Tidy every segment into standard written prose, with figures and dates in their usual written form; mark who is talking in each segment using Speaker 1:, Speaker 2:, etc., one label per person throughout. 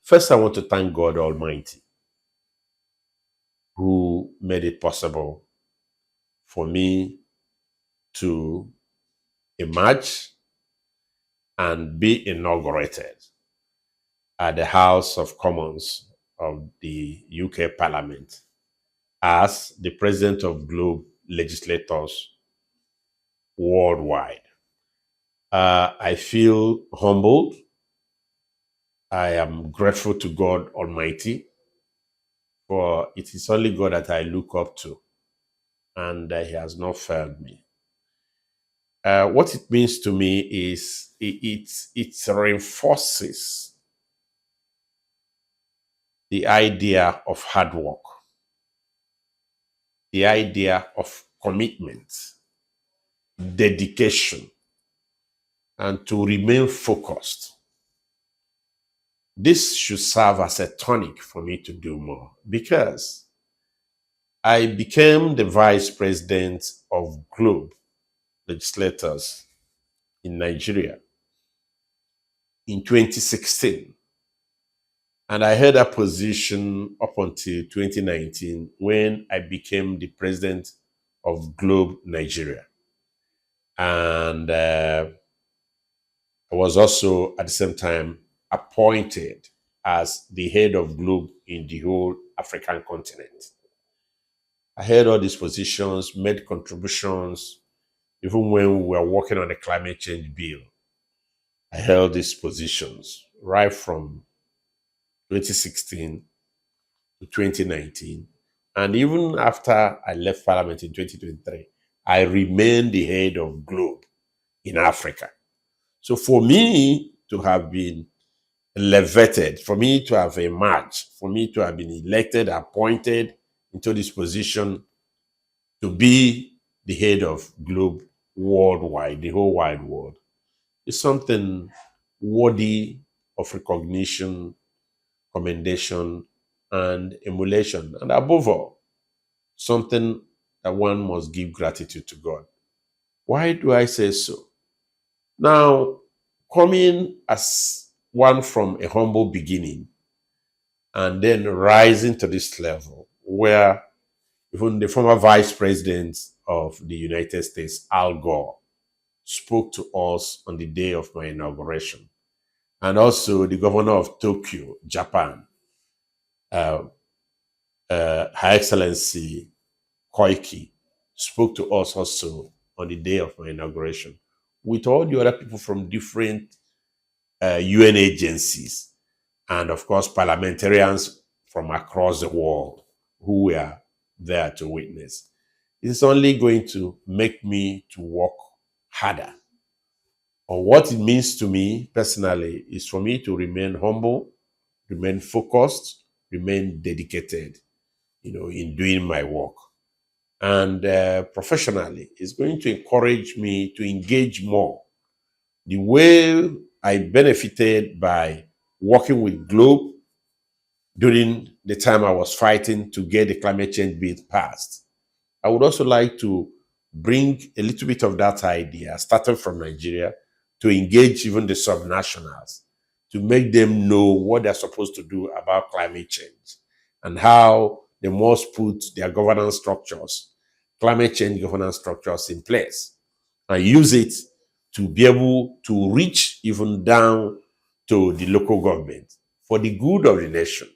Speaker 1: First, I want to thank God Almighty who made it possible for me to emerge and be inaugurated at the House of Commons of the UK Parliament as the President of Globe Legislators worldwide. I feel humbled. I am grateful to God Almighty, for it is only God that I look up to, and He has not failed me. What it means to me is it reinforces the idea of hard work, the idea of commitment, dedication, and to remain focused. This should serve as a tonic for me to do more, because I became the vice president of Globe Legislators in Nigeria in 2016. And I held that position up until 2019, when I became the president of Globe Nigeria. And I was also at the same time appointed as the head of Globe in the whole African continent. I held all these positions, made contributions, even when we were working on the climate change bill. I held these positions right from 2016 to 2019. And even after I left Parliament in 2023, I remained the head of Globe in Africa. So for me to have been elevated, for me to have emerged, for me to have been elected, appointed into this position to be the head of Globe worldwide, the whole wide world, is something worthy of recognition, commendation, and emulation. And above all, something that one must give gratitude to God. Why do I say so? Now, coming as one from a humble beginning and then rising to this level, where even the former vice president of the United States, Al Gore, spoke to us on the day of my inauguration, and also the governor of Tokyo, Japan, Her Excellency Koike, spoke to us also on the day of my inauguration, with all the other people from different UN agencies, and of course parliamentarians from across the world who were there to witness. It's only going to make me to work harder. Or what it means to me personally is for me to remain humble, remain focused, remain dedicated, in doing my work. And professionally, it's going to encourage me to engage more. The way I benefited by working with Globe during the time I was fighting to get the climate change bill passed, I would also like to bring a little bit of that idea, starting from Nigeria, to engage even the subnationals, to make them know what they're supposed to do about climate change and how they must put their governance structures, climate change governance structures in place, and use it to be able to reach even down to the local government for the good of the nation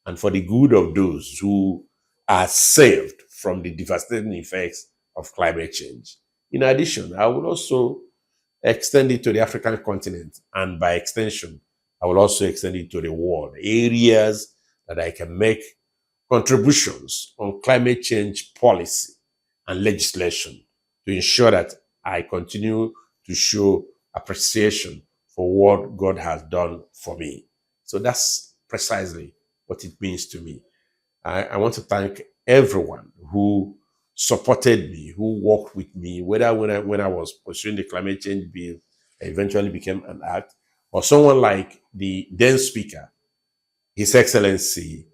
Speaker 1: and for the good of those who are saved from the devastating effects of climate change. In addition, I would also extend it to the African continent, and by extension, I will also extend it to the world, areas that I can make contributions on climate change policy and legislation to ensure that I continue to show appreciation for what God has done for me. So that's precisely what it means to me. I want to thank everyone who supported me, who worked with me, whether when I was pursuing the climate change bill, eventually became an act, or someone like the then Speaker, His Excellency,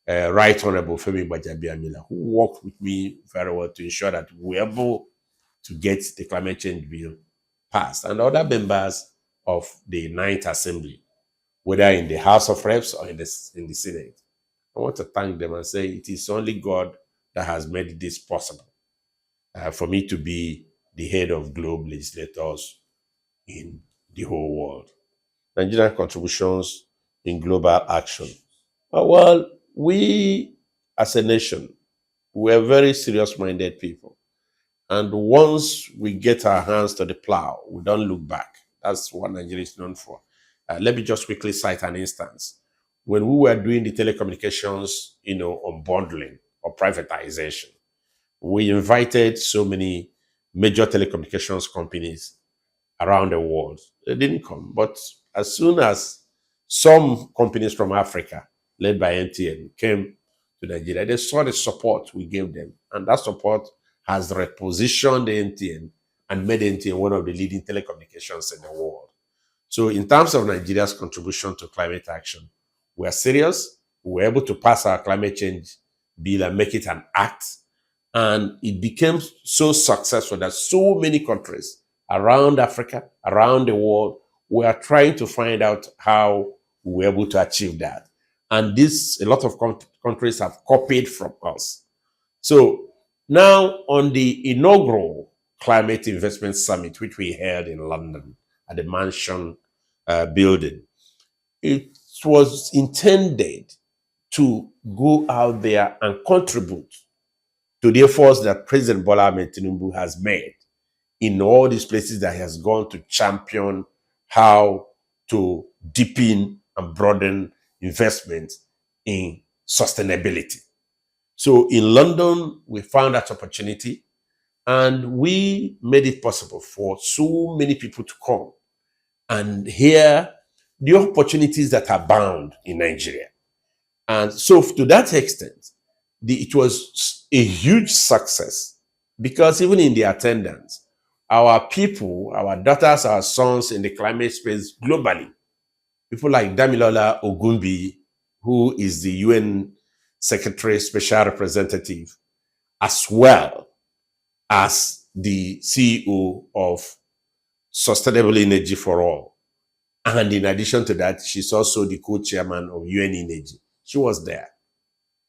Speaker 1: Right Honorable Femi Gbajabiamila, who worked with me very well to ensure that we were able to get the climate change bill passed, and other members of the Ninth Assembly whether in the House of Reps or in the Senate. I want to thank them and say it is only God that has made this possible for me to be the head of globe legislators in the whole world. Nigerian contributions in global action. Well, we as a nation, we're very serious minded people. And once we get our hands to the plow, we don't look back. That's what Nigeria is known for. Let me just quickly cite an instance. When we were doing the telecommunications, unbundling or privatization, we invited so many major telecommunications companies around the world. They didn't come. But as soon as some companies from Africa, led by NTN, came to Nigeria, they saw the support we gave them. And that support has repositioned the NTN and made NTN one of the leading telecommunications in the world. So in terms of Nigeria's contribution to climate action, we are serious. We were able to pass our climate change bill and make it an act. And it became so successful that so many countries around Africa, around the world, we are trying to find out how we were able to achieve that. And a lot of countries have copied from us. So now on the inaugural Climate Investment Summit, which we held in London at the Mansion building, it was intended to go out there and contribute to the efforts that President Bola Ahmed Tinubu has made in all these places that he has gone to champion how to deepen and broaden investment in sustainability. So in London, we found that opportunity and we made it possible for so many people to come and hear the opportunities that are bound in Nigeria. And so to that extent, it was a huge success because even in the attendance, our people, our daughters, our sons in the climate space globally, people like Damilola Ogunbi, who is the UN Secretary Special Representative, as well as the CEO of Sustainable Energy for All. And in addition to that, she's also the co-chairman of UN Energy. She was there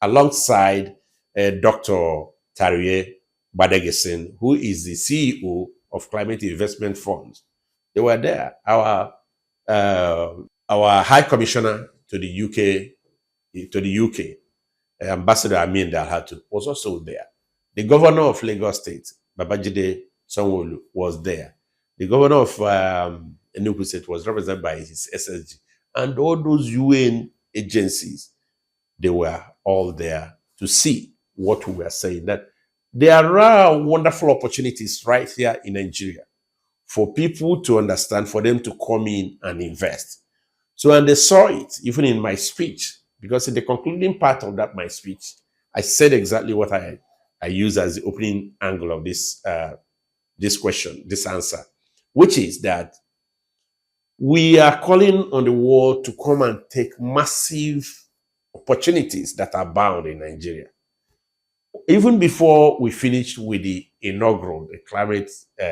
Speaker 1: alongside Dr. Tariye Badegesin, who is the CEO of Climate Investment Funds. They were there. Our High Commissioner to the UK, Ambassador Amin Dalhatu, was also there. The Governor of Lagos State, Babajide Sanwo-Olu, was there. The Governor of Enugu State was represented by his SSG, and all those UN agencies, they were all there to see what we were saying, that there are wonderful opportunities right here in Nigeria for people to understand, for them to come in and invest. So, and they saw it even in my speech, because in the concluding part of my speech, I said exactly what I use as the opening angle of this question, this answer, which is that we are calling on the world to come and take massive opportunities that are bound in Nigeria. Even before we finished with the inaugural climate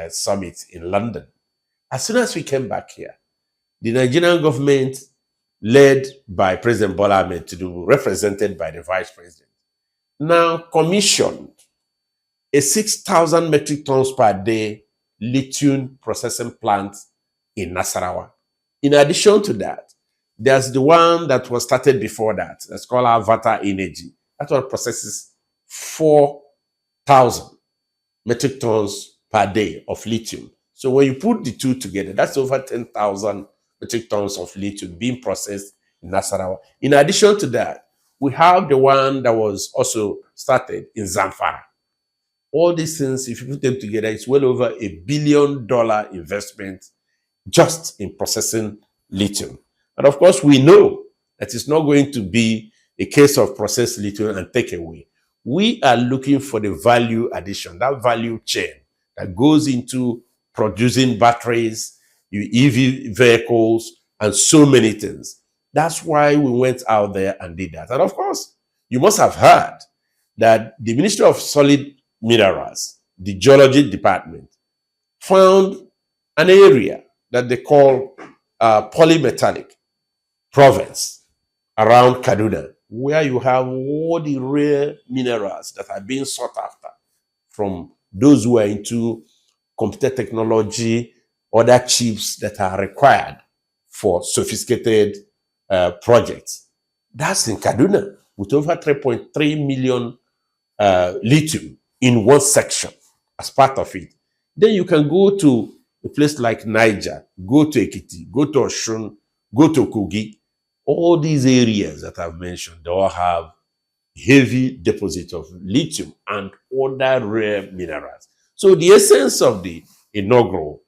Speaker 1: summit in London, as soon as we came back here, the Nigerian government, led by President Bola Ahmed Tinubu, represented by the Vice President, now commissioned a 6,000 metric tons per day lithium processing plant in Nasarawa. In addition to that, there's the one that was started before that. That's called Avata Energy. That one processes 4,000 metric tons per day of lithium. So when you put the two together, that's over 10,000 metric tons of lithium being processed in Nasarawa. In addition to that, we have the one that was also started in Zamfara. All these things, if you put them together, it's well over $1 billion investment just in processing lithium. And of course, we know that it's not going to be a case of processed lithium and take away. We are looking for the value addition, that value chain that goes into producing batteries, EV vehicles, and so many things. That's why we went out there and did that. And of course, you must have heard that the Ministry of Solid Minerals, the Geology Department, found an area that they call polymetallic. province around Kaduna, where you have all the rare minerals that are being sought after from those who are into computer technology, other chips that are required for sophisticated projects. That's in Kaduna, with over 3.3 million lithium in one section as part of it. Then you can go to a place like Niger, go to Ekiti, go to Oshun, go to Kogi. All these areas that I've mentioned, they all have heavy deposit of lithium and other rare minerals. So the essence of the inaugural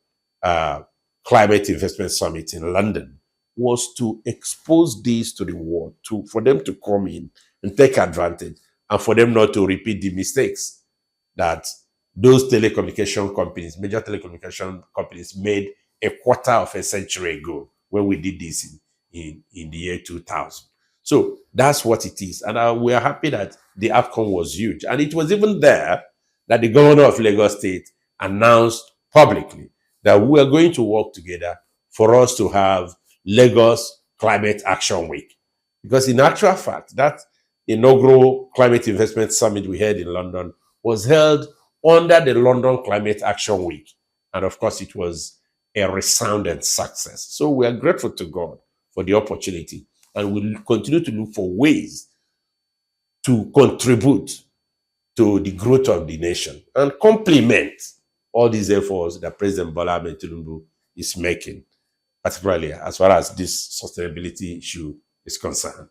Speaker 1: Climate Investment Summit in London was to expose these to the world, for them to come in and take advantage, and for them not to repeat the mistakes that those telecommunication companies, major telecommunication companies, made a quarter of a century ago when we did this in the year 2000. So that's what it is. And we are happy that the outcome was huge. And it was even there that the governor of Lagos State announced publicly that we are going to work together for us to have Lagos Climate Action Week. Because in actual fact, that inaugural Climate Investment Summit we had in London was held under the London Climate Action Week. And of course, it was a resounding success. So we are grateful to God for the opportunity, and we'll continue to look for ways to contribute to the growth of the nation and complement all these efforts that President Bola Ahmed Tinubu is making, particularly as far as this sustainability issue is concerned.